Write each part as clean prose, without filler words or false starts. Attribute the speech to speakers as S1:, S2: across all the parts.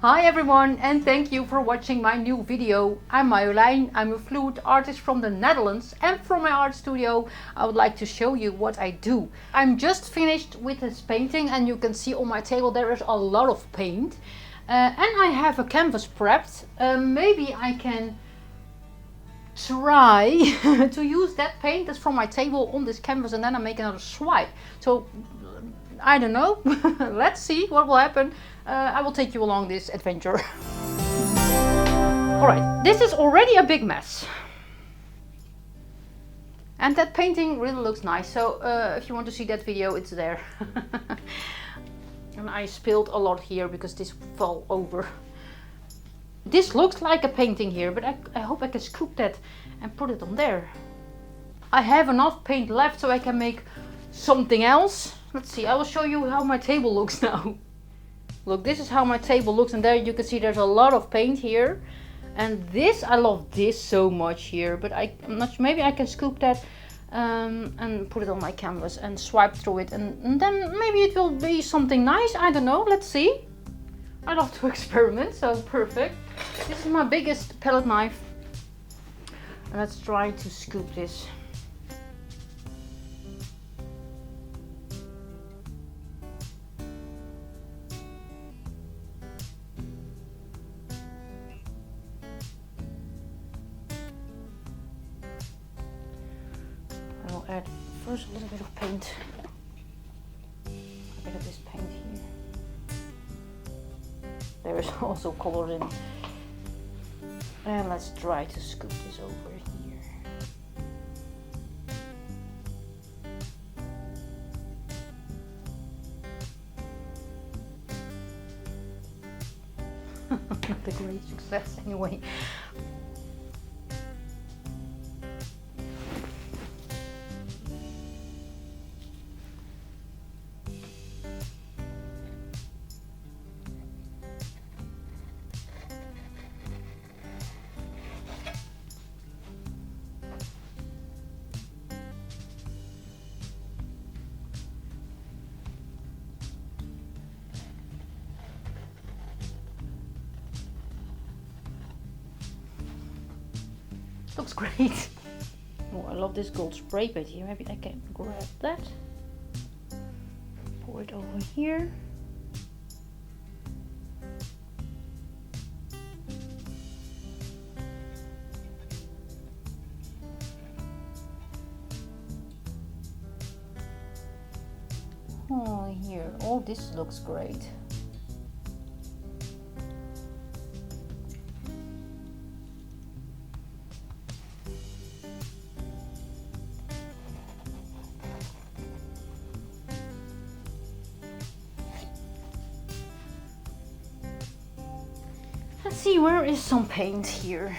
S1: Hi everyone, and thank you for watching my new video. I'm Marjolein, I'm a fluid artist from the Netherlands, and from my art studio I would like to show you what I do. I'm just finished with this painting, and you can see on my table there is a lot of paint. And I have a canvas prepped. Maybe I can try to use that paint that's from my table on this canvas, and then I make another swipe. So I don't know. Let's see what will happen. I will take you along this adventure. Alright, this is already a big mess. And that painting really looks nice. So if you want to see that video, it's there. And I spilled a lot here because this fell over. This looks like a painting here, but I hope I can scoop that and put it on there. I have enough paint left so I can make something else. Let's see, I will show you how my table looks now. Look, this is how my table looks, and there you can see there's a lot of paint here. And this, I love this so much here, but I'm not sure, maybe I can scoop that and put it on my canvas and swipe through it, and then maybe it will be something nice. I don't know, let's see. I love to experiment, so perfect. This is my biggest palette knife. And let's try to scoop this. I will add first a little bit of paint. A bit of this paint here. There is also color in. And let's try to scoop this over here. Not a great success anyway. Looks great. Oh, I love this gold spray paint here. Maybe I can grab that. Pour it over here. Oh, here. Oh, this looks great. Let's see, where is some paint here?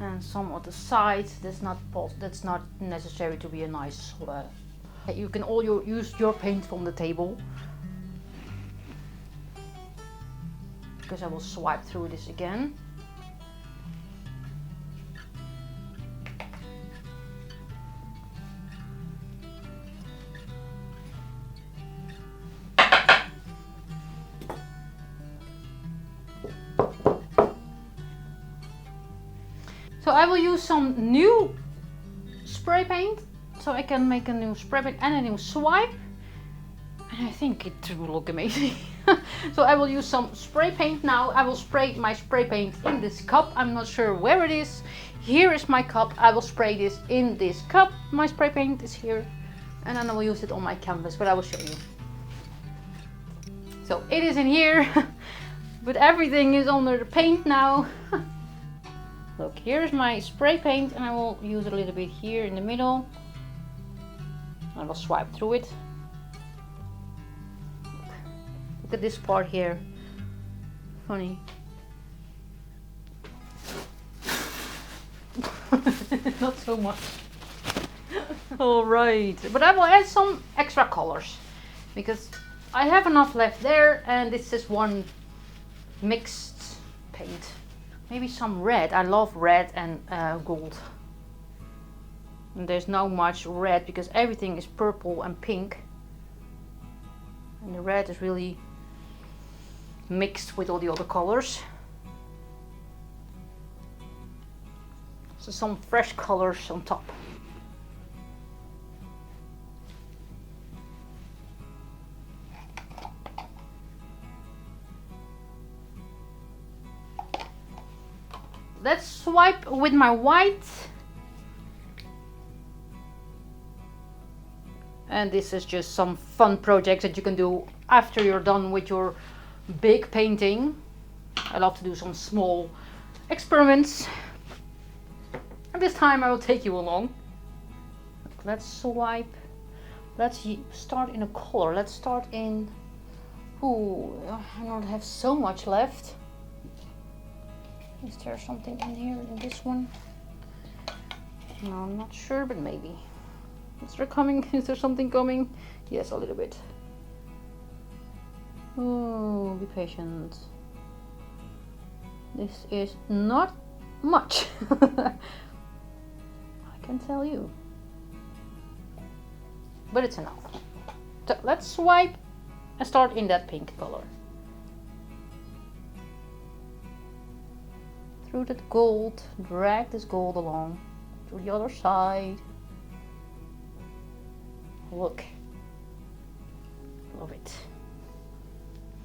S1: And some of the sides, that's not necessary to be a nice you can use your paint from the table, because I will swipe through this again. So I will use some new spray paint, so I can make a new spray paint and a new swipe. And I think it will look amazing. So I will use some spray paint now. I will spray my spray paint in this cup. I'm not sure where it is. Here is my cup. I will spray this in this cup. My spray paint is here. And then I will use it on my canvas, but I will show you. So it is in here, but everything is under the paint now. Look, here's my spray paint, and I will use it a little bit here in the middle. I will swipe through it. Look at this part here. Funny. Not so much. Alright, but I will add some extra colors because I have enough left there, and this is one mixed paint. Maybe some red. I love red and gold. And there's not much red because everything is purple and pink. And the red is really mixed with all the other colors. So some fresh colors on top. Let's swipe with my white. And this is just some fun projects that you can do after you're done with your big painting. I love to do some small experiments. And this time I will take you along. Let's swipe. Let's start in a color. Let's start in... Ooh, I don't have so much left. Is there something in here in this one? No, I'm not sure, but maybe. Is there coming? Is there something coming? Yes, a little bit. Oh, be patient. This is not much. I can tell you. But it's enough. So let's swipe and start in that pink color. Through that gold, drag this gold along to the other side. Look, love it.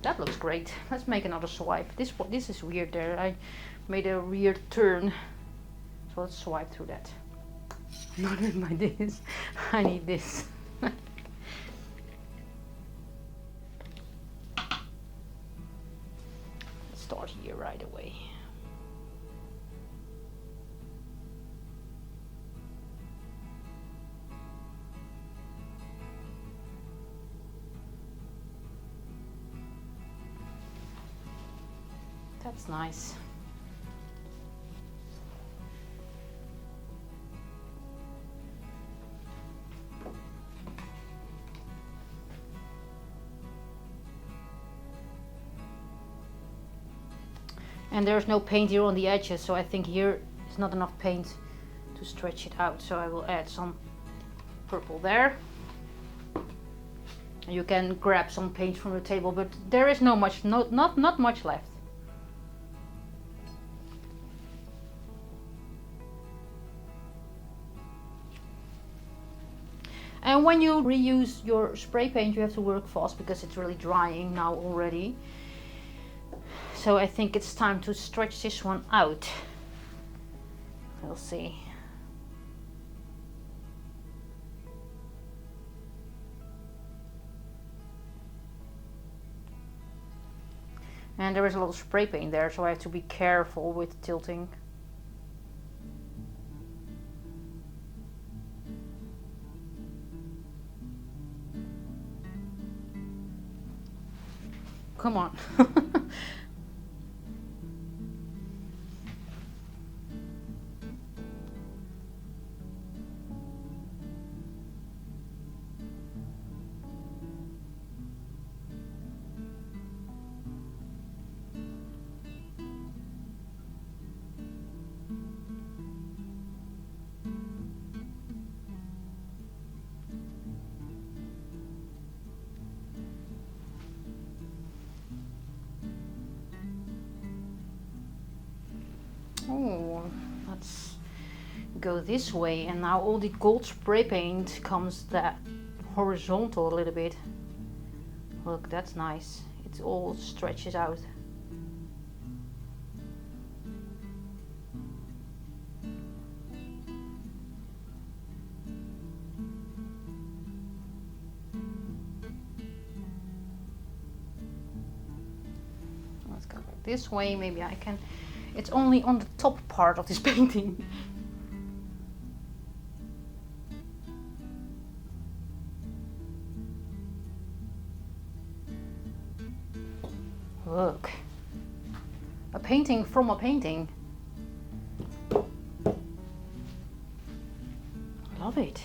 S1: That looks great. Let's make another swipe. This is weird there. I made a weird turn. So let's swipe through that. Not with my this. I need this. Let's start here right away. That's nice. And there's no paint here on the edges, so I think here is not enough paint to stretch it out. So I will add some purple there. You can grab some paint from the table, but there is not much left. And when you reuse your spray paint, you have to work fast because it's really drying now already. So I think it's time to stretch this one out. We'll see. And there is a lot of spray paint there, so I have to be careful with tilting. Come on. Oh, let's go this way, and now all the gold spray paint comes that horizontal a little bit. Look, that's nice. it all stretches out. Let's go this way, maybe I can. It's only on the top part of this painting. Look, a painting from a painting. I love it.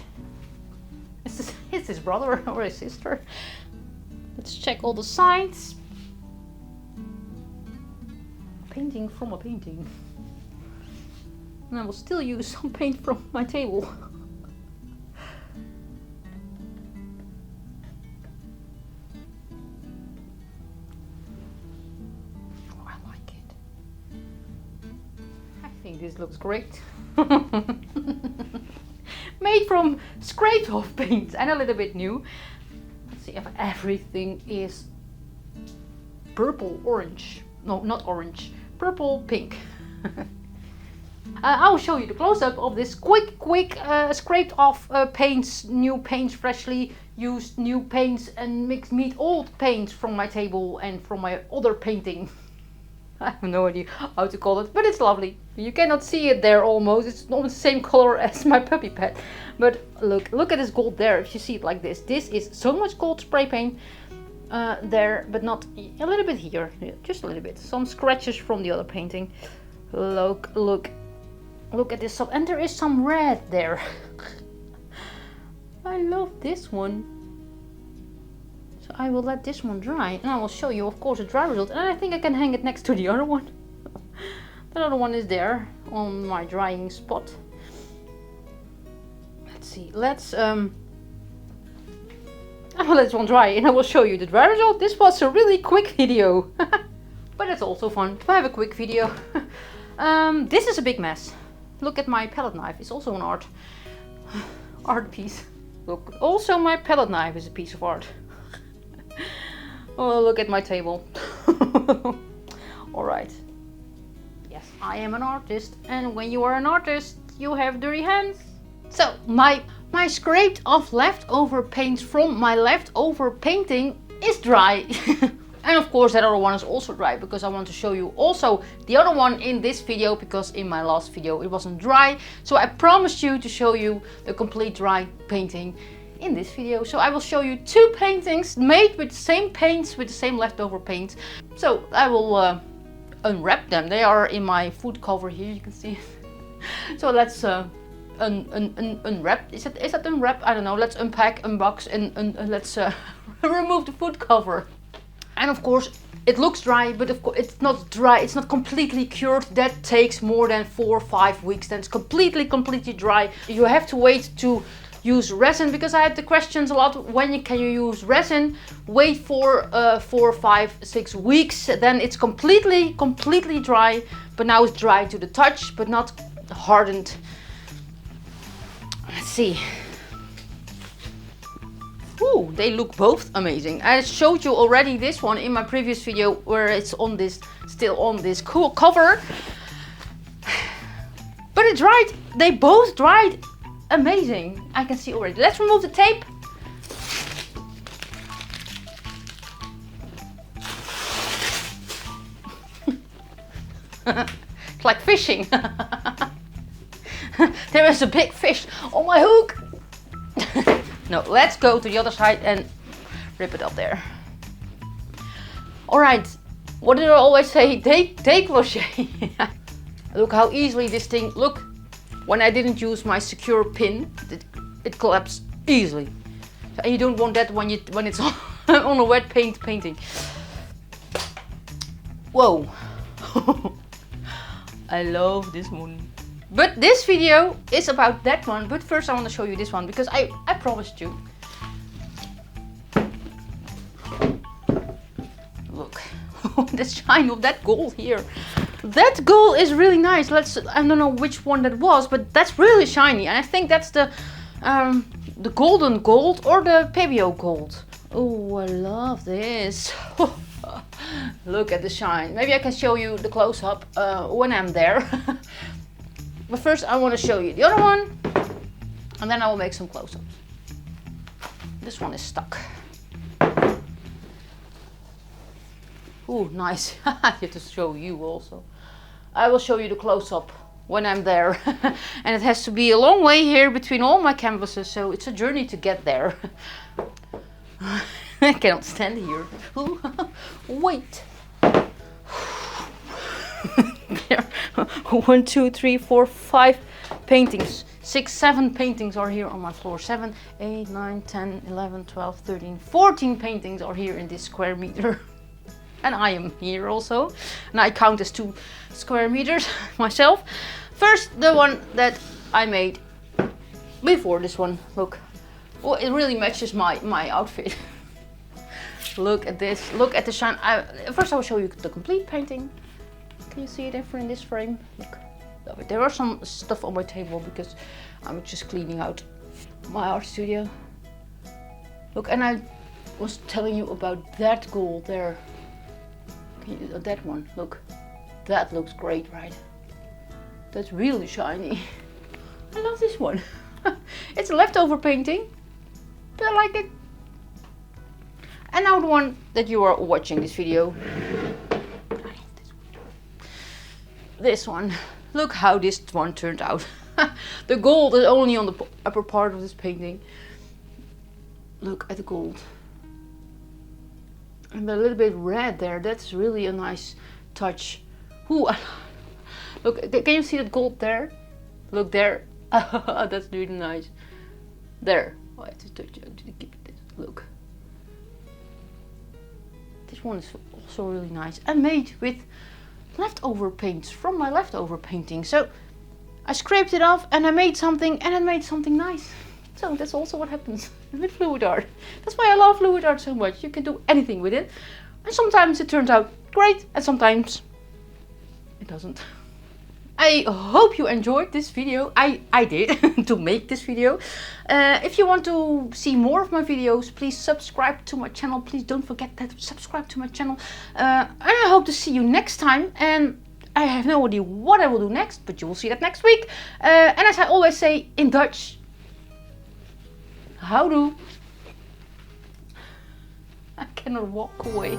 S1: Is this his brother or his sister? Let's check all the sides. A painting from a painting. And I will still use some paint from my table. I think this looks great. Made from scraped off paint and a little bit new. Let's see if everything is purple orange. No, not orange. Purple pink. I'll show you the close-up of this quick scraped off paints, new paints, freshly used new paints, and meet old paints from my table and from my other painting. I have no idea how to call it, but it's lovely. You cannot see it there almost. It's not the same color as my puppy pet. But look at this gold there, if you see it like this. This is so much gold spray paint there, but not a little bit here. Just a little bit. Some scratches from the other painting. Look at this. And there is some red there. I love this one. So I will let this one dry, and I will show you, of course, the dry result. And I think I can hang it next to the other one. The other one is there on my drying spot. Let's see. I will let this one dry, and I will show you the dry result. This was a really quick video, but it's also fun to have a quick video. This is a big mess. Look at my palette knife. It's also an art piece. Look, also my palette knife is a piece of art. Oh, look at my table. Alright. Yes, I am an artist, and when you are an artist, you have dirty hands. So, my scraped off leftover paint from my leftover painting is dry. And of course that other one is also dry, because I want to show you also the other one in this video, because in my last video it wasn't dry. So I promised you to show you the complete dry painting in this video. So I will show you two paintings made with the same paints, with the same leftover paint. So I will unwrap them. They are in my food cover here, you can see. So let's unwrap. Is that unwrap? I don't know. Let's unpack, unbox, and let's remove the food cover. And of course it looks dry, but of course it's not dry. It's not completely cured. That takes more than 4 or 5 weeks. Then it's completely dry. You have to wait to use resin, because I had the questions a lot. When can you use resin? Wait for 4, 5, 6 weeks. Then it's completely dry. But now it's dry to the touch, but not hardened. Let's see. Ooh, they look both amazing. I showed you already this one in my previous video, where it's on this, still on this cool cover. But it dried. They both dried amazing. I can see already. Let's remove the tape. It's like fishing. There is a big fish on my hook. No, let's go to the other side and rip it up there. Alright, what did I always say? Décroché. Look how easily this thing, look, when I didn't use my secure pin, it collapsed easily. And you don't want that when it's on a wet painting. Whoa. I love this one. But this video is about that one. But first I want to show you this one, because I promised you. Look, the shine of that gold here. That gold is really nice. I don't know which one that was, but that's really shiny. And I think that's the golden gold or the Pebeo gold. Oh, I love this. Look at the shine. Maybe I can show you the close-up when I'm there. But first I want to show you the other one. And then I will make some close-ups. This one is stuck. Ooh, nice. I have to show you also. I will show you the close-up when I'm there. And it has to be a long way here between all my canvases, so it's a journey to get there. I cannot stand here. Wait. There. 1, 2, 3, 4, 5 paintings. 6, 7 paintings are here on my floor. 7, 8, 9, 10, 11, 12, 13, 14 paintings are here in this square meter. And I am here also. And I count as 2 square meters myself. First, the one that I made before this one. Look. Oh, it really matches my outfit. Look at this. Look at the shine. First I will show you the complete painting. Can you see it in this frame? Look. Love it. There are some stuff on my table because I'm just cleaning out my art studio. Look, and I was telling you about that gold there. That one. Look. That looks great, right? That's really shiny. I love this one. It's a leftover painting, but I like it. And now the one that you are watching this video. This one. Look how this one turned out. The gold is only on the upper part of this painting. Look at the gold. And a little bit red there. That's really a nice touch. Ooh, look, can you see that gold there? Look there. That's really nice. There. Oh, I have to touch it to keep this. Look. This one is also really nice and made with leftover paints from my leftover painting. So I scraped it off and I made something, and I made something nice. So that's also what happens with fluid art. That's why I love fluid art so much. You can do anything with it. And sometimes it turns out great and sometimes it doesn't. I hope you enjoyed this video. I did to make this video. If you want to see more of my videos, please subscribe to my channel. Please don't forget that, subscribe to my channel. And I hope to see you next time. And I have no idea what I will do next, but you will see that next week. And as I always say in Dutch, houdoe. I cannot walk away.